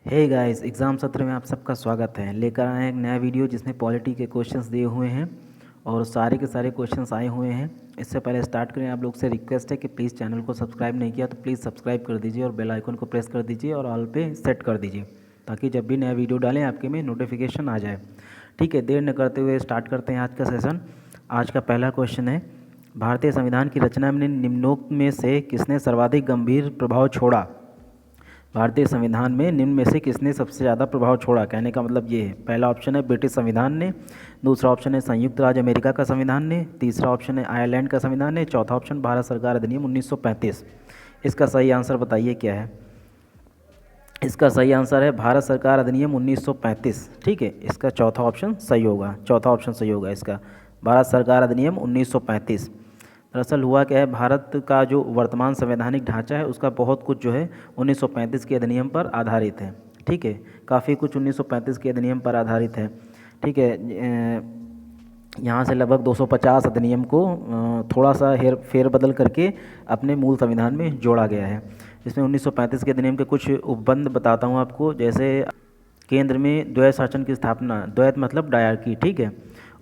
Hey guys, exam सत्र में आप सबका स्वागत है। लेकर आए हैं एक नया वीडियो जिसमें पॉलिटी के क्वेश्चंस दिए हुए हैं और सारे के सारे क्वेश्चंस आए हुए हैं। इससे पहले स्टार्ट करें, आप लोग से रिक्वेस्ट है कि प्लीज़ चैनल को सब्सक्राइब नहीं किया तो प्लीज़ सब्सक्राइब कर दीजिए और बेल आइकन को प्रेस कर दीजिए और ऑल पे सेट कर दीजिए ताकि जब भी नया वीडियो डालें आपके में नोटिफिकेशन आ जाए। ठीक है, देर न करते हुए स्टार्ट करते हैं आज का सेशन। आज का पहला क्वेश्चन है, भारतीय संविधान की रचना में निम्नोक्त में से किसने सर्वाधिक गंभीर प्रभाव छोड़ा। भारतीय संविधान में निम्न में से किसने सबसे ज़्यादा प्रभाव छोड़ा। कहने का मतलब ये है, पहला ऑप्शन है ब्रिटिश संविधान ने, दूसरा ऑप्शन है संयुक्त राज्य अमेरिका का संविधान ने, तीसरा ऑप्शन है आयरलैंड का संविधान ने, चौथा ऑप्शन भारत सरकार अधिनियम 1935। इसका सही आंसर बताइए क्या है। इसका सही आंसर है भारत सरकार अधिनियम 1935। ठीक है, इसका चौथा ऑप्शन सही होगा, चौथा ऑप्शन सही होगा इसका, भारत सरकार अधिनियम 1935। दरअसल हुआ क्या है, भारत का जो वर्तमान संवैधानिक ढांचा है उसका बहुत कुछ जो है 1935 के अधिनियम पर आधारित है। ठीक है, काफ़ी कुछ 1935 के अधिनियम पर आधारित है। ठीक है, यहाँ से लगभग 250 अधिनियम को थोड़ा सा फेरबदल करके अपने मूल संविधान में जोड़ा गया है। इसमें 1935 के अधिनियम के कुछ उपबंध बताता हूँ आपको। जैसे केंद्र में द्वैत शासन की स्थापना, द्वैत मतलब डायरकी, ठीक है,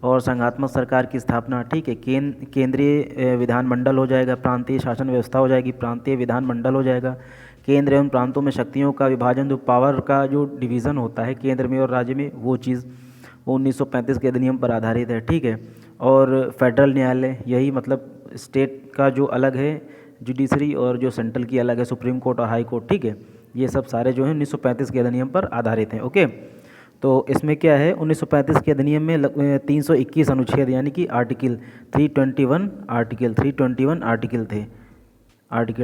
और संघात्मक सरकार की स्थापना। ठीक है, केंद्रीय विधानमंडल हो जाएगा, प्रांतीय शासन व्यवस्था हो जाएगी, प्रांतीय विधानमंडल हो जाएगा। केंद्र एवं प्रांतों में शक्तियों का विभाजन, जो पावर का जो डिवीज़न होता है केंद्र में और राज्य में, वो चीज़ वो 1935 के अधिनियम पर आधारित है। ठीक है, और फेडरल न्यायालय, यही मतलब स्टेट का जो अलग है जुडिशरी और जो सेंट्रल की अलग है, सुप्रीम कोर्ट और हाई कोर्ट। ठीक है, ये सब सारे जो है 1935 के अधिनियम पर आधारित हैं। ओके, तो इसमें क्या है, 1935 के अधिनियम में 321 अनुच्छेद यानी कि आर्टिकल 321 आर्टिकल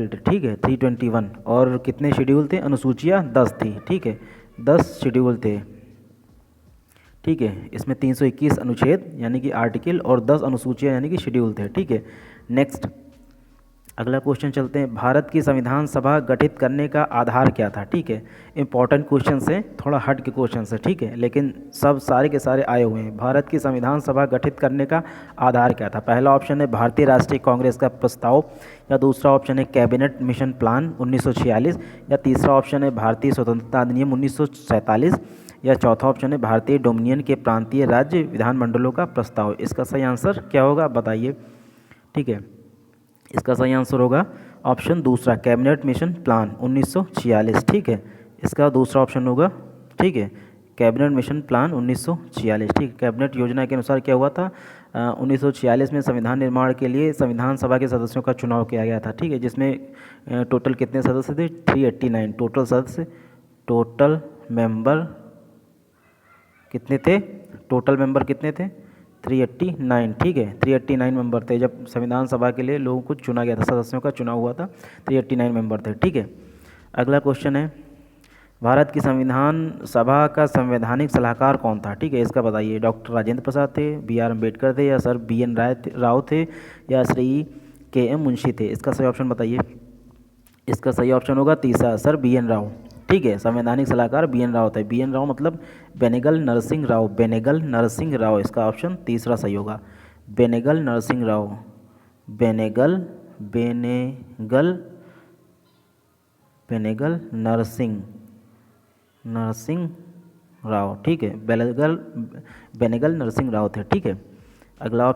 थे, ठीक है, 321। और कितने शेड्यूल थे, अनुसूचियाँ 10 थी। ठीक है, 10 शेड्यूल थे। ठीक है, इसमें 321 अनुच्छेद यानी कि आर्टिकल और 10 अनुसूचियाँ यानी कि शेड्यूल थे। ठीक है, नेक्स्ट अगला क्वेश्चन चलते हैं, भारत की संविधान सभा गठित करने का आधार क्या था। ठीक है, इंपॉर्टेंट क्वेश्चन है, थोड़ा हट के क्वेश्चन है। ठीक है, लेकिन सब सारे के सारे आए हुए हैं। भारत की संविधान सभा गठित करने का आधार क्या था। पहला ऑप्शन है भारतीय राष्ट्रीय कांग्रेस का प्रस्ताव, या दूसरा ऑप्शन है कैबिनेट मिशन प्लान 1946, या तीसरा ऑप्शन है भारतीय स्वतंत्रता अधिनियम 1947, या चौथा ऑप्शन है भारतीय डोमिनियन के प्रांतीय राज्य विधानमंडलों का प्रस्ताव। इसका सही आंसर क्या होगा बताइए। ठीक है, इसका सही आंसर होगा ऑप्शन दूसरा, कैबिनेट मिशन प्लान 1946। ठीक है, इसका दूसरा ऑप्शन होगा। ठीक है, कैबिनेट मिशन प्लान 1946। ठीक है, कैबिनेट योजना के अनुसार क्या हुआ था, 1946 में संविधान निर्माण के लिए संविधान सभा के सदस्यों का चुनाव किया गया था। ठीक है, जिसमें टोटल कितने सदस्य थे, 389 टोटल सदस्य। टोटल मेंबर कितने थे, टोटल मेंबर कितने थे, 389। ठीक है, 389 मेंबर थे जब संविधान सभा के लिए लोगों को चुना गया था, सदस्यों का चुनाव हुआ था, 389 मेंबर थे। ठीक है, अगला क्वेश्चन है, भारत की संविधान सभा का संवैधानिक सलाहकार कौन था। ठीक है, इसका बताइए। डॉक्टर राजेंद्र प्रसाद थे, BR अम्बेडकर थे, या सर BN राव थे, या श्री KM मुंशी थे। इसका सही ऑप्शन बताइए। इसका सही ऑप्शन होगा तीसरा, सर BN राव। ठीक है, संवैधानिक सलाहकार BN राव थे। BN राव मतलब बेनेगल नरसिंह राव, बेनेगल नरसिंह राव। इसका ऑप्शन तीसरा सही होगा, बेनेगल नरसिंह राव, बेनेगल बेनेगल बेनेगल नरसिंह राव। ठीक है, बेनेगल नरसिंह राव थे। ठीक है, अगला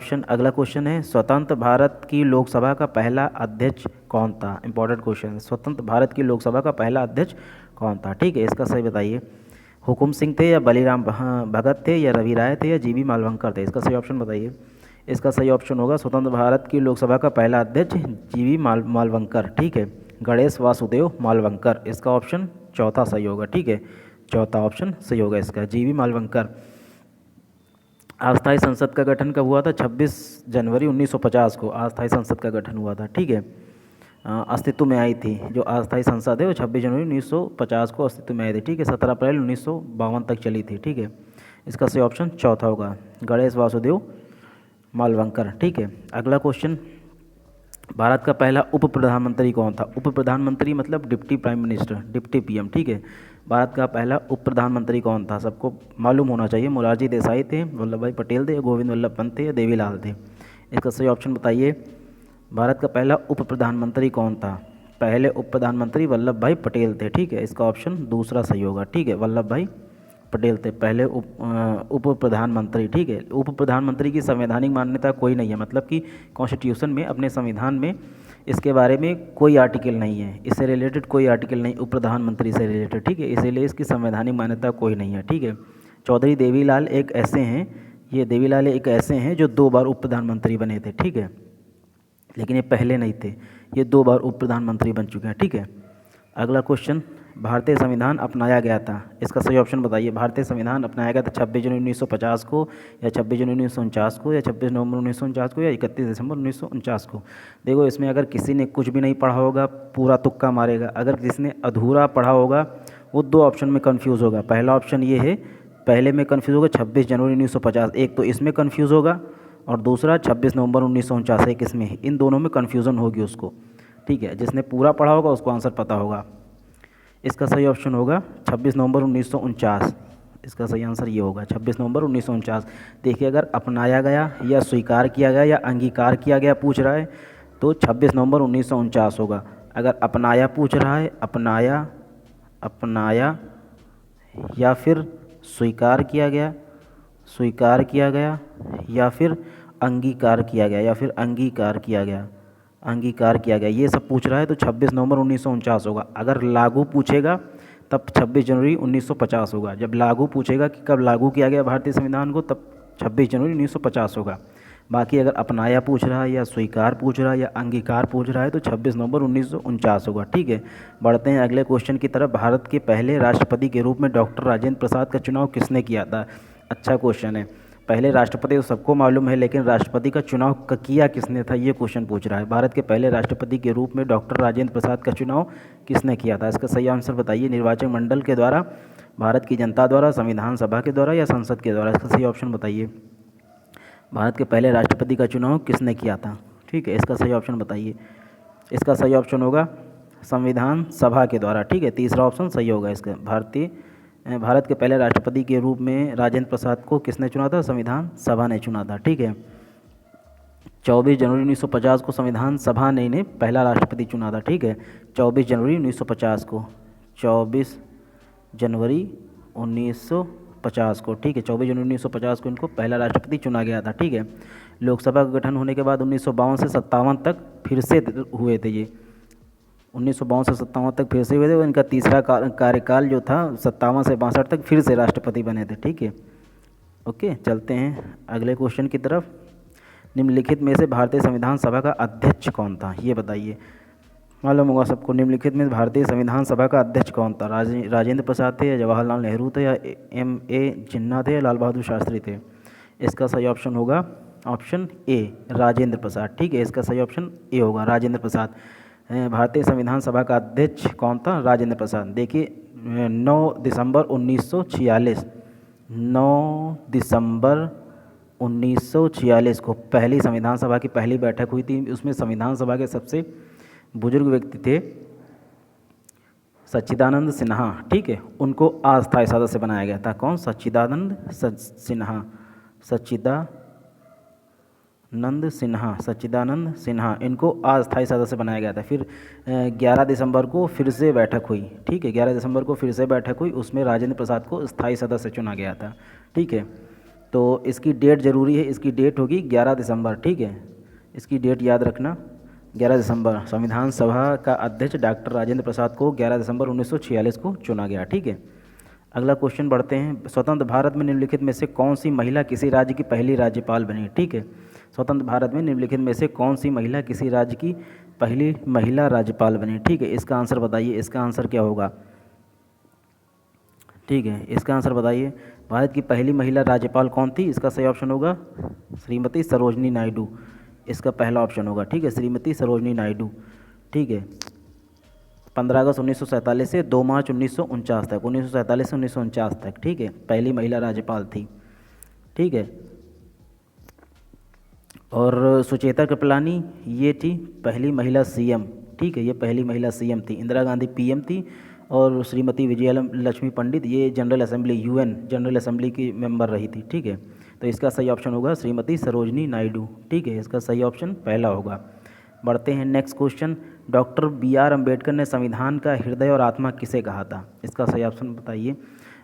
क्वेश्चन है, स्वतंत्र भारत की लोकसभा का पहला अध्यक्ष कौन था। इंपॉर्टेंट क्वेश्चन है, स्वतंत्र भारत की लोकसभा का पहला अध्यक्ष कौन था। ठीक है, इसका सही बताइए। हुकुम सिंह थे, या बलीराम भगत थे, या रवि राय थे, या GV मालवंकर थे। इसका सही ऑप्शन बताइए। इसका सही ऑप्शन होगा स्वतंत्र भारत की लोकसभा का पहला अध्यक्ष GV मालवंकर। ठीक है, गणेश वासुदेव मालवंकर। इसका ऑप्शन चौथा सही होगा। ठीक है, चौथा ऑप्शन सही होगा इसका, GV मालवंकर। अस्थायी संसद का गठन कब हुआ था, 26 जनवरी 1950 को अस्थायी संसद का गठन हुआ था। ठीक है, अस्तित्व में आई थी जो अस्थायी संसद है वो 26 जनवरी 1950 को अस्तित्व में आई थी। ठीक है, 17 अप्रैल 1952 तक चली थी। ठीक है, इसका सही ऑप्शन चौथा होगा, गणेश वासुदेव मालवंकर। ठीक है, अगला क्वेश्चन, भारत का पहला उप प्रधानमंत्री कौन था। उप प्रधानमंत्री मतलब deputy prime minister, deputy PM। ठीक है, भारत का पहला उप प्रधानमंत्री कौन था, सबको मालूम होना चाहिए। मोरारजी देसाई थे, वल्लभ भाई पटेल थे, गोविंद वल्लभ पंत थे, या देवीलाल थे। इसका सही ऑप्शन बताइए, भारत का पहला उप प्रधानमंत्री कौन था। पहले उप प्रधानमंत्री वल्लभ भाई पटेल थे। ठीक है, इसका ऑप्शन दूसरा सही होगा। ठीक है, वल्लभ भाई पटेल थे पहले उप प्रधानमंत्री। ठीक है, उप प्रधानमंत्री की संवैधानिक मान्यता कोई नहीं है, मतलब कि कॉन्स्टिट्यूशन में, अपने संविधान में इसके बारे में कोई आर्टिकल नहीं है, इससे रिलेटेड कोई आर्टिकल नहीं उप प्रधानमंत्री से रिलेटेड। ठीक है, इसीलिए इसकी संवैधानिक मान्यता कोई नहीं है। ठीक है, चौधरी देवीलाल एक ऐसे हैं, ये देवीलाल एक ऐसे हैं जो 2 बार उप प्रधानमंत्री बने थे। ठीक है, लेकिन ये पहले नहीं थे, ये 2 बार उप प्रधानमंत्री बन चुके हैं। ठीक है, अगला क्वेश्चन, भारतीय संविधान अपनाया गया था, इसका सही ऑप्शन बताइए। भारतीय संविधान अपनाया गया था 26 जनवरी 1950 को, या 26 जनवरी 1949 को, या 26 नवंबर 1949 को, या 31 दिसंबर 1949 को। देखो, इसमें अगर किसी ने कुछ भी नहीं पढ़ा होगा पूरा तुक्का मारेगा, अगर जिसने अधूरा पढ़ा होगा वो 2 ऑप्शन में कन्फ्यूज़ होगा। पहला ऑप्शन ये है, पहले में कन्फ्यूज़ होगा 26 जनवरी 1950, एक तो इसमें कन्फ्यूज़ होगा, और दूसरा 26 नवंबर 1949 एक इसमें है, इन दोनों में कन्फ्यूज़न होगी उसको। ठीक है, जिसने पूरा पढ़ा होगा उसको आंसर पता होगा। इसका सही ऑप्शन होगा 26 नवंबर 1949, इसका सही आंसर ये होगा 26 नवंबर 1949। देखिए, अगर अपनाया गया या स्वीकार किया गया या अंगीकार किया गया पूछ रहा है तो 26 नवंबर 1949 होगा। अगर अपनाया पूछ रहा है, अपनाया या फिर स्वीकार किया गया या फिर अंगीकार किया गया, ये सब पूछ रहा है तो 26 नवंबर 1949 होगा। अगर लागू पूछेगा तब 26 जनवरी 1950 होगा। जब लागू पूछेगा कि कब लागू किया गया भारतीय संविधान को, तब 26 जनवरी 1950 होगा। बाकी अगर अपनाया पूछ रहा है या स्वीकार पूछ रहा है या अंगीकार पूछ रहा है तो 26 नवंबर 1949 होगा। ठीक है, बढ़ते हैं अगले क्वेश्चन की तरफ। भारत के पहले राष्ट्रपति के रूप में डॉक्टर राजेंद्र प्रसाद का चुनाव किसने किया था? अच्छा क्वेश्चन है। पहले राष्ट्रपति तो सबको मालूम है, लेकिन राष्ट्रपति का चुनाव किया किसने था, ये क्वेश्चन पूछ रहा है। भारत के पहले राष्ट्रपति के रूप में डॉक्टर राजेंद्र प्रसाद का चुनाव किसने किया था? इसका सही आंसर बताइए। निर्वाचन मंडल के द्वारा, भारत की जनता द्वारा, संविधान सभा के द्वारा, या संसद के द्वारा? इसका सही ऑप्शन बताइए। भारत के पहले राष्ट्रपति का चुनाव किसने किया था? ठीक है, इसका सही ऑप्शन बताइए। इसका सही ऑप्शन होगा संविधान सभा के द्वारा। ठीक है, तीसरा ऑप्शन सही होगा इसका। भारत के पहले राष्ट्रपति के रूप में राजेंद्र प्रसाद को किसने चुना था? संविधान सभा ने चुना था। ठीक है, 24 जनवरी 1950 को संविधान सभा ने पहला राष्ट्रपति चुना था। ठीक है, 24 जनवरी 1950 को, 24 जनवरी 1950 को। ठीक है, 24 जनवरी 1950 को इनको पहला राष्ट्रपति चुना गया था। ठीक है, लोकसभा का गठन होने के बाद 1952 से 57 तक फिर से हुए थे ये, 1952 से 57 तक फिर से हुए थे। इनका तीसरा कार्यकाल जो था 57 से 62 तक फिर से राष्ट्रपति बने थे। ठीक है, ओके, चलते हैं अगले क्वेश्चन की तरफ। निम्नलिखित में से भारतीय संविधान सभा का अध्यक्ष कौन था? ये बताइए। मालूम होगा सबको, निम्नलिखित में भारतीय संविधान सभा का अध्यक्ष कौन था? राजेंद्र प्रसाद थे, या जवाहरलाल नेहरू थे, या M.A. जिन्ना थे, या लाल बहादुर शास्त्री थे? इसका सही ऑप्शन होगा ऑप्शन ए, राजेंद्र प्रसाद। ठीक है, इसका सही ऑप्शन ए होगा, राजेंद्र प्रसाद। भारतीय संविधान सभा का अध्यक्ष कौन था? राजेंद्र प्रसाद। देखिए, 9 दिसंबर 1946, 9 दिसंबर 1946 को पहली संविधान सभा की पहली बैठक हुई थी। उसमें संविधान सभा के सबसे बुजुर्ग व्यक्ति थे सच्चिदानंद सिन्हा। ठीक है, उनको अस्थायी सदस्य बनाया गया था। कौन? सच्चिदानंद सिन्हा, इनको अस्थायी सदस्य बनाया गया था। फिर 11 दिसंबर को फिर से बैठक हुई। ठीक है, 11 दिसंबर को फिर से बैठक हुई, उसमें राजेंद्र प्रसाद को स्थायी सदस्य चुना गया था। ठीक है, तो इसकी डेट ज़रूरी है, इसकी डेट होगी 11 दिसंबर। ठीक है, इसकी डेट याद रखना, 11 दिसंबर। संविधान सभा का अध्यक्ष डॉक्टर राजेंद्र प्रसाद को 11 दिसंबर 1946 को चुना गया। ठीक है, अगला क्वेश्चन बढ़ते हैं। स्वतंत्र भारत में निम्नलिखित में से कौन सी महिला किसी राज्य की पहली राज्यपाल बनी? ठीक है, स्वतंत्र भारत में निम्नलिखित में से कौन सी महिला किसी राज्य की पहली महिला राज्यपाल बनी? ठीक है, इसका आंसर बताइए। इसका आंसर क्या होगा? ठीक है, इसका आंसर बताइए। भारत की पहली महिला राज्यपाल कौन थी? इसका सही ऑप्शन होगा श्रीमती सरोजनी नायडू, इसका पहला ऑप्शन होगा। ठीक है, श्रीमती सरोजनी नायडू। ठीक है, 15 अगस्त 1947 से 2 मार्च 1949 तक, 1947 से 1949 तक। ठीक है, पहली महिला राज्यपाल थी। ठीक है, और सुचेता कृपलानी ये थी पहली महिला CM। ठीक है, ये पहली महिला CM थी। इंदिरा गांधी PM थी, और श्रीमती विजया लक्ष्मी पंडित ये general assembly UN general assembly की मेंबर रही थी। ठीक है, तो इसका सही ऑप्शन होगा श्रीमती सरोजनी नायडू। ठीक है, इसका सही ऑप्शन पहला होगा। बढ़ते हैं next question. Doctor B R Ambedkar ने संविधान का हृदय और आत्मा किसे कहा था? इसका सही ऑप्शन बताइए।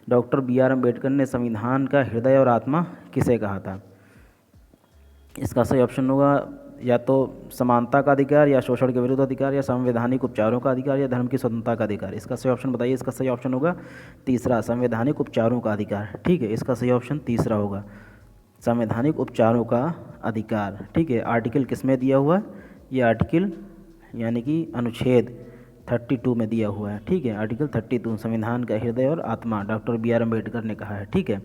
डॉक्टर बी आर अम्बेडकर ने संविधान का हृदय और आत्मा किसे कहा था? इसका सही ऑप्शन होगा या तो समानता का अधिकार, या शोषण के विरुद्ध अधिकार, या संवैधानिक उपचारों का अधिकार, या धर्म की स्वतंत्रता का अधिकार। इसका सही ऑप्शन बताइए। इसका सही ऑप्शन होगा तीसरा, संवैधानिक उपचारों का अधिकार। ठीक है, इसका सही ऑप्शन तीसरा होगा, संवैधानिक उपचारों का अधिकार। ठीक है, आर्टिकल किस में दिया हुआ है? ये आर्टिकल यानी कि अनुच्छेद 32 में दिया हुआ है। ठीक है, आर्टिकल 32, संविधान का हृदय और आत्मा, डॉक्टर बी आर अम्बेडकर ने कहा है। ठीक है,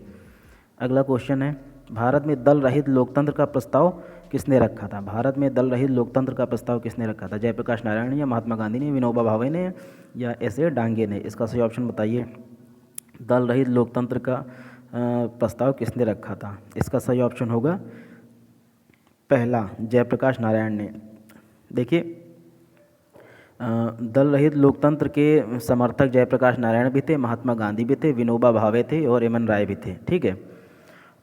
अगला क्वेश्चन है, भारत में दल रहित लोकतंत्र का प्रस्ताव किसने रखा था? भारत में दल रहित लोकतंत्र का प्रस्ताव किसने रखा था? जयप्रकाश नारायण ने, या महात्मा गांधी ने, विनोबा भावे ने, या एस.ए. डांगे ने? इसका सही ऑप्शन बताइए। दल रहित लोकतंत्र का प्रस्ताव किसने रखा था? इसका सही ऑप्शन होगा पहला, जयप्रकाश नारायण ने। देखिए, दल रहित लोकतंत्र के समर्थक जयप्रकाश नारायण भी थे, महात्मा गांधी भी थे, विनोबा भावे थे और एम एन राय भी थे। ठीक है,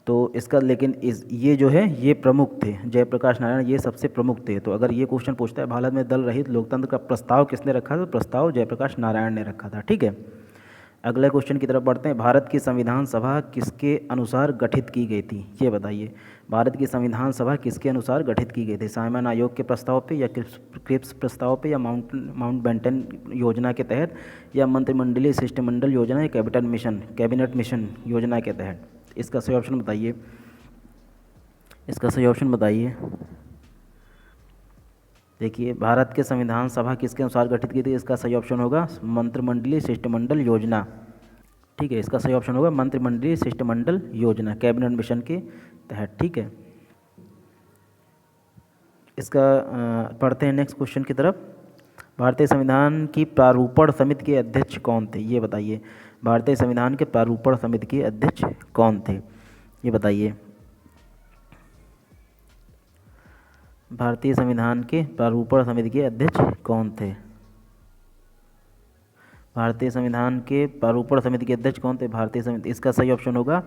तो इसका लेकिन ये जो है ये प्रमुख थे, जयप्रकाश नारायण ये सबसे प्रमुख थे। तो अगर ये क्वेश्चन पूछता है भारत में दल रहित लोकतंत्र का प्रस्ताव किसने रखा था, तो प्रस्ताव जयप्रकाश नारायण ने रखा था। ठीक है, अगले क्वेश्चन की तरफ बढ़ते हैं। भारत की संविधान सभा किसके अनुसार गठित की गई थी? ये बताइए, भारत की संविधान सभा किसके अनुसार गठित की गई थी? साइमन आयोग के प्रस्ताव पे, या क्रिप्स प्रस्ताव पे, या माउंटबेटन योजना के तहत, या मंत्रिमंडलीय शिष्टमंडल योजना, या कैबिनेट मिशन योजना के तहत? इसका सही ऑप्शन बताइए। इसका सही ऑप्शन बताइए। देखिए, भारत के संविधान सभा किसके अनुसार गठित की थी? इसका सही ऑप्शन होगा मंत्रिमंडलीय शिष्टमंडल योजना। ठीक है, इसका सही ऑप्शन होगा मंत्रिमंडलीय शिष्टमंडल योजना, कैबिनेट मिशन के तहत। ठीक है, इसका पढ़ते हैं नेक्स्ट क्वेश्चन की तरफ। भारतीय संविधान की प्रारूपण समिति के अध्यक्ष कौन थे? ये बताइए, भारतीय संविधान के प्रारूपण समिति के अध्यक्ष कौन थे? ये बताइए, भारतीय संविधान के प्रारूपण समिति के अध्यक्ष कौन थे? भारतीय संविधान के प्रारूपण समिति के अध्यक्ष कौन थे? भारतीय समिति, इसका सही ऑप्शन होगा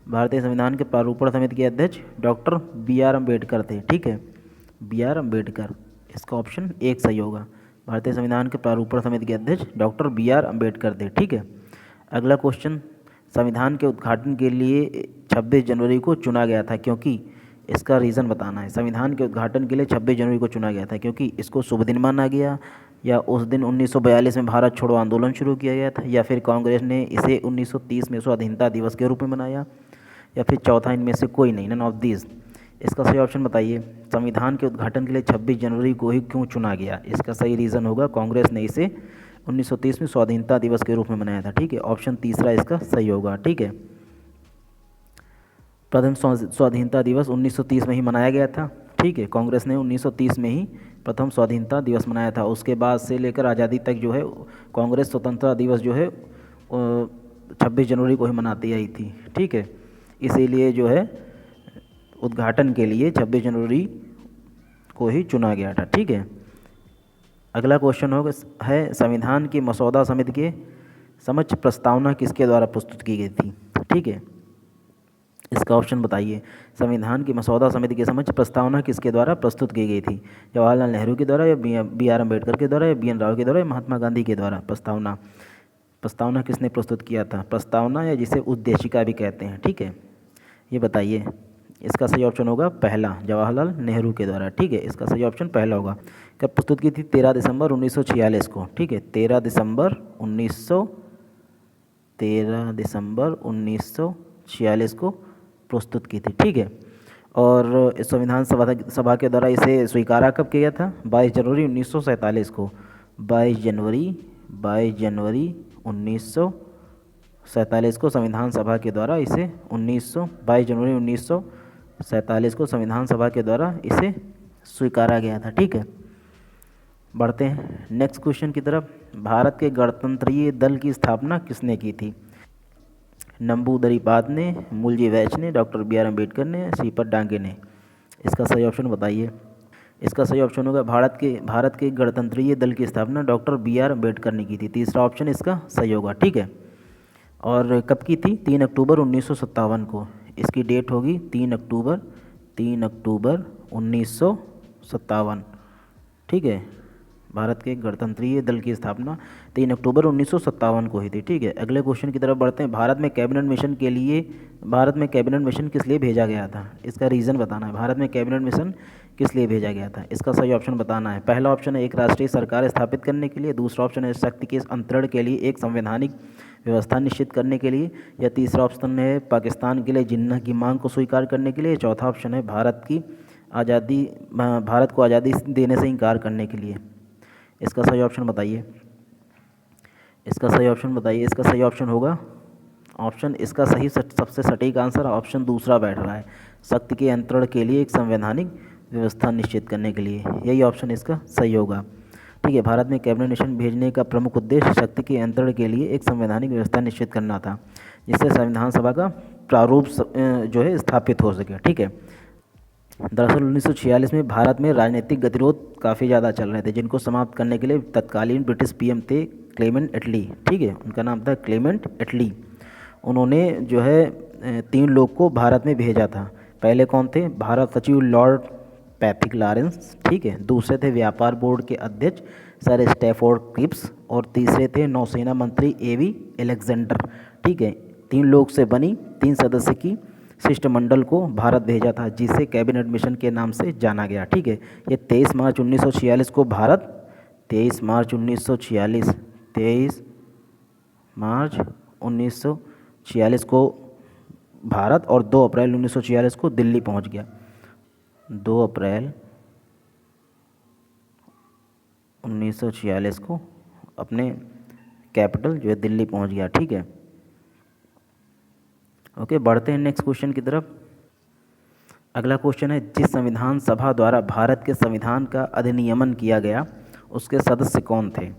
भारतीय संविधान के प्रारूपण समिति के अध्यक्ष डॉक्टर बी आर अम्बेडकर थे। ठीक है, बी आर अम्बेडकर, इसका ऑप्शन एक सही होगा। भारतीय संविधान के प्रारूपण समिति के अध्यक्ष डॉक्टर बी आर अम्बेडकर थे। ठीक है, अगला क्वेश्चन, संविधान के उद्घाटन के लिए 26 जनवरी को चुना गया था क्योंकि? इसका रीज़न बताना है। संविधान के उद्घाटन के लिए 26 जनवरी को चुना गया था क्योंकि इसको शुभ दिन माना गया, या उस दिन 1942 में भारत छोड़ो आंदोलन शुरू किया गया था, या फिर कांग्रेस ने इसे 1930 में स्वाधीनता दिवस के रूप में मनाया, या फिर चौथा इनमें से कोई नहीं, नन ऑफ दिस। इसका सही ऑप्शन बताइए। संविधान के उद्घाटन के लिए 26 जनवरी को ही क्यों चुना गया? इसका सही रीज़न होगा कांग्रेस ने इसे 1930 में स्वाधीनता दिवस के रूप में मनाया था। ठीक है, ऑप्शन तीसरा इसका सही होगा। ठीक है, प्रथम स्वाधीनता दिवस 1930 में ही मनाया गया था। ठीक है, कांग्रेस ने 1930 में ही प्रथम स्वाधीनता दिवस मनाया था। उसके बाद से लेकर आज़ादी तक जो है कांग्रेस स्वतंत्रता दिवस जो है 26 जनवरी को ही मनाती आई थी। ठीक है, इसीलिए जो है उद्घाटन के लिए 26 जनवरी को ही चुना गया था। ठीक है, अगला क्वेश्चन होगा है, संविधान की मसौदा समिति के समक्ष प्रस्तावना किसके द्वारा प्रस्तुत की गई थी? ठीक है, इसका ऑप्शन बताइए। संविधान की मसौदा समिति के समक्ष प्रस्तावना किसके द्वारा प्रस्तुत की गई थी? जवाहरलाल नेहरू के द्वारा, या बी आर अम्बेडकर के द्वारा, या बी एन राव के द्वारा, या महात्मा गांधी के द्वारा? प्रस्तावना किसने प्रस्तुत किया था? प्रस्तावना, या जिसे उद्देशिका भी कहते हैं। ठीक है, ये बताइए। इसका सही ऑप्शन होगा पहला, जवाहरलाल नेहरू के द्वारा। ठीक है, इसका सही ऑप्शन पहला होगा। कब प्रस्तुत की थी? 13 दिसंबर 1946 को। ठीक है, 13 दिसंबर 1946 को प्रस्तुत की थी। ठीक है, और संविधान सभा के द्वारा इसे स्वीकारा कब किया गया था? 22 जनवरी 1947 को। 22 जनवरी 1947 को संविधान सभा के द्वारा इसे 22 जनवरी 1947 को संविधान सभा के द्वारा इसे स्वीकारा गया था। ठीक है, बढ़ते हैं नेक्स्ट क्वेश्चन की तरफ। भारत के गणतंत्रीय दल की स्थापना किसने की थी? नंबूदरी पाद ने, मूलजी वैच ने, डॉक्टर बी आर अम्बेडकर ने, श्रीपद डांगे ने? इसका सही ऑप्शन बताइए। इसका सही ऑप्शन होगा भारत के गणतंत्रीय दल की स्थापना डॉक्टर बी आर अम्बेडकर ने की थी। तीसरा ऑप्शन इसका सही होगा। ठीक है, और कब की थी? 3 अक्टूबर 1957 को। इसकी डेट होगी 3 अक्टूबर 1957। ठीक है। भारत के गणतंत्रीय दल की स्थापना 3 अक्टूबर 1957 को हुई थी। ठीक है, अगले क्वेश्चन की तरफ बढ़ते हैं। भारत में कैबिनेट मिशन किस लिए भेजा गया था? इसका रीज़न बताना है। भारत में कैबिनेट मिशन किस लिए भेजा गया था? इसका सही ऑप्शन बताना है। पहला ऑप्शन है एक राष्ट्रीय सरकार स्थापित करने के लिए, दूसरा ऑप्शन है शक्ति के अंतरण के लिए, एक संवैधानिक व्यवस्था निश्चित करने के लिए, या तीसरा ऑप्शन है पाकिस्तान के लिए जिन्ना की मांग को स्वीकार करने के लिए, चौथा ऑप्शन है भारत को आज़ादी देने से इनकार करने के लिए। इसका सही ऑप्शन बताइए। इसका सही ऑप्शन होगा इसका सही सबसे सटीक आंसर ऑप्शन दूसरा बैठ रहा है, शक्ति के अंतरण के लिए एक संवैधानिक व्यवस्था निश्चित करने के लिए। यही ऑप्शन इसका सही होगा। ठीक है, भारत में कैबिनेट मिशन भेजने का प्रमुख उद्देश्य शक्ति के अंतरण के लिए एक संवैधानिक व्यवस्था निश्चित करना था, जिससे संविधान सभा का प्रारूप जो है स्थापित हो सके। ठीक है, दरअसल 1946 में भारत में राजनीतिक गतिरोध काफ़ी ज़्यादा चल रहे थे, जिनको समाप्त करने के लिए तत्कालीन ब्रिटिश पीएम थे क्लेमेंट एटली। ठीक है, उनका नाम था क्लेमेंट एटली। उन्होंने जो है 3 लोग को भारत में भेजा था। पहले कौन थे? भारत सचिव लॉर्ड पैथिक लॉरेंस। ठीक है, दूसरे थे व्यापार बोर्ड के अध्यक्ष सर स्टैफोर्ड क्रिप्स, और तीसरे थे नौसेना मंत्री एवी अलेक्जेंडर। ठीक है, 3 लोग से बनी 3 सदस्य की शिष्टमंडल को भारत भेजा था, जिसे कैबिनेट मिशन के नाम से जाना गया। ठीक है, ये 23 मार्च 1946 को भारत 23 मार्च 1946 को भारत और 2 अप्रैल 1946 को दिल्ली पहुंच गया। 2 अप्रैल 1946 को अपने कैपिटल जो है दिल्ली पहुंच गया। ठीक है, ओके, बढ़ते हैं नेक्स्ट क्वेश्चन की तरफ। अगला क्वेश्चन है, जिस संविधान सभा द्वारा भारत के संविधान का अधिनियमन किया गया उसके सदस्य कौन थे?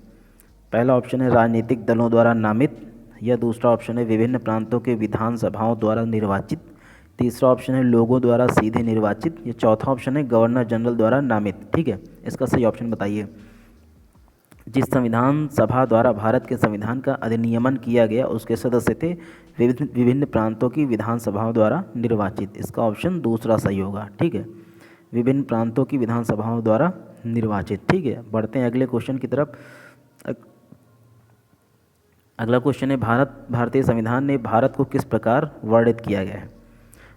पहला ऑप्शन है राजनीतिक दलों द्वारा नामित, या दूसरा ऑप्शन है विभिन्न प्रांतों के विधानसभाओं द्वारा निर्वाचित, तीसरा ऑप्शन है लोगों द्वारा सीधे निर्वाचित, या चौथा ऑप्शन है गवर्नर जनरल द्वारा नामित। ठीक है, इसका सही ऑप्शन बताइए। जिस संविधान सभा द्वारा भारत के संविधान का अधिनियमन किया गया उसके सदस्य थे विभिन्न प्रांतों की विधानसभाओं द्वारा निर्वाचित। इसका ऑप्शन दूसरा सही होगा। ठीक है, विभिन्न प्रांतों की विधानसभाओं द्वारा निर्वाचित। ठीक है, बढ़ते हैं अगले क्वेश्चन की तरफ। अगला क्वेश्चन है, भारतीय संविधान ने भारत को किस प्रकार वर्णित किया गया है?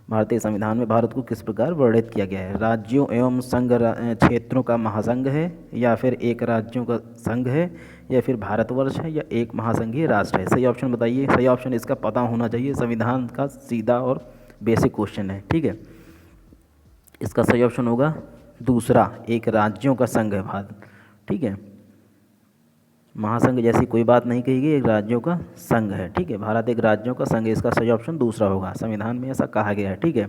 भारतीय संविधान में भारत को किस प्रकार वर्णित किया गया है? राज्यों एवं संघ क्षेत्रों का महासंघ है, या फिर एक राज्यों का संघ है, या फिर भारतवर्ष है, या एक महासंघीय राष्ट्र है? सही ऑप्शन बताइए। सही ऑप्शन इसका पता होना चाहिए, संविधान का सीधा और बेसिक क्वेश्चन है। ठीक है, इसका सही ऑप्शन होगा दूसरा, एक राज्यों का संघ है भारत। ठीक है, महासंघ जैसी कोई बात नहीं कही गई, एक राज्यों का संघ है। ठीक है, भारत एक राज्यों का संघ है, इसका सही ऑप्शन दूसरा होगा, संविधान में ऐसा कहा गया है। ठीक है,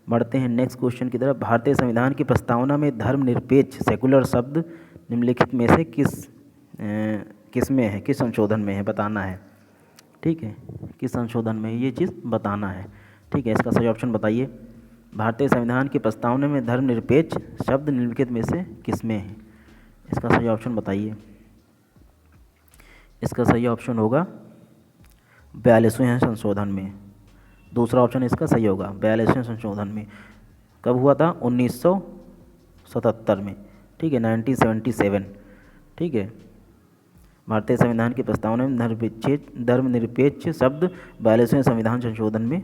बढ़ते हैं नेक्स्ट क्वेश्चन की तरफ। भारतीय संविधान की प्रस्तावना में धर्मनिरपेक्ष सेकुलर शब्द निम्नलिखित में से किस में है, किस संशोधन में है बताना है। ठीक है, किस संशोधन में ये चीज़ बताना है। ठीक है, इसका सही ऑप्शन बताइए। भारतीय संविधान की प्रस्तावना में धर्मनिरपेक्ष शब्द निम्नलिखित में से किस में है? इसका सही ऑप्शन बताइए। इसका सही ऑप्शन होगा 42वें संशोधन में। दूसरा ऑप्शन इसका सही होगा 42वें संशोधन में। कब हुआ था? 1977 में। ठीक है, 1977। ठीक है, भारतीय संविधान की प्रस्तावना में धर्मनिरपेक्ष शब्द 42वें संविधान संशोधन में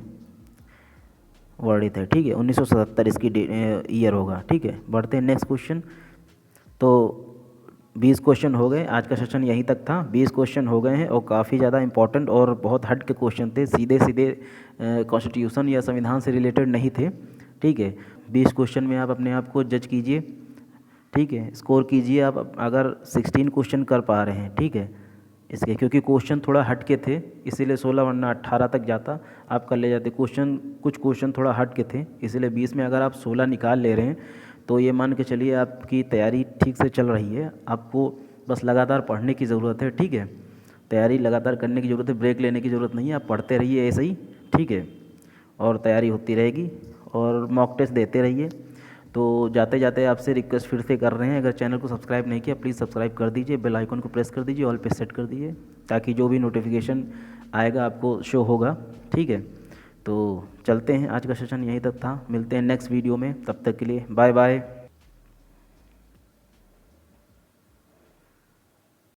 वर्णित है। ठीक है, 1977 इसकी ईयर होगा। ठीक है, बढ़ते हैं नेक्स्ट क्वेश्चन। तो 20 क्वेश्चन हो गए, आज का सेशन यहीं तक था। 20 क्वेश्चन हो गए हैं और काफ़ी ज़्यादा इंपॉर्टेंट और बहुत हट के क्वेश्चन थे, सीधे सीधे कॉन्स्टिट्यूशन या संविधान से रिलेटेड नहीं थे। ठीक है, 20 क्वेश्चन में आप अपने आप को जज कीजिए। ठीक है, स्कोर कीजिए आप अगर 16 क्वेश्चन कर पा रहे हैं। ठीक है, इसके क्योंकि क्वेश्चन थोड़ा हट के थे इसीलिए 16 वरना 18 तक जाता, आप कर ले जाते। कुछ क्वेश्चन थोड़ा हट के थे इसीलिए 20 में अगर आप 16 निकाल ले रहे हैं तो ये मान के चलिए आपकी तैयारी ठीक से चल रही है। आपको बस लगातार पढ़ने की ज़रूरत है। ठीक है, तैयारी लगातार करने की ज़रूरत है, ब्रेक लेने की ज़रूरत नहीं है। आप पढ़ते रहिए ऐसे ही। ठीक है, और तैयारी होती रहेगी और मॉक टेस्ट देते रहिए। तो जाते जाते आपसे रिक्वेस्ट फिर से कर रहे हैं, अगर चैनल को सब्सक्राइब नहीं किया प्लीज़ सब्सक्राइब कर दीजिए, बेल आइकन को प्रेस कर दीजिए, ऑल पे सेट कर दीजिए ताकि जो भी नोटिफिकेशन आएगा आपको शो होगा। ठीक है, तो चलते हैं, आज का सेशन यहीं तक था। मिलते हैं नेक्स्ट वीडियो में, तब तक के लिए बाय बाय।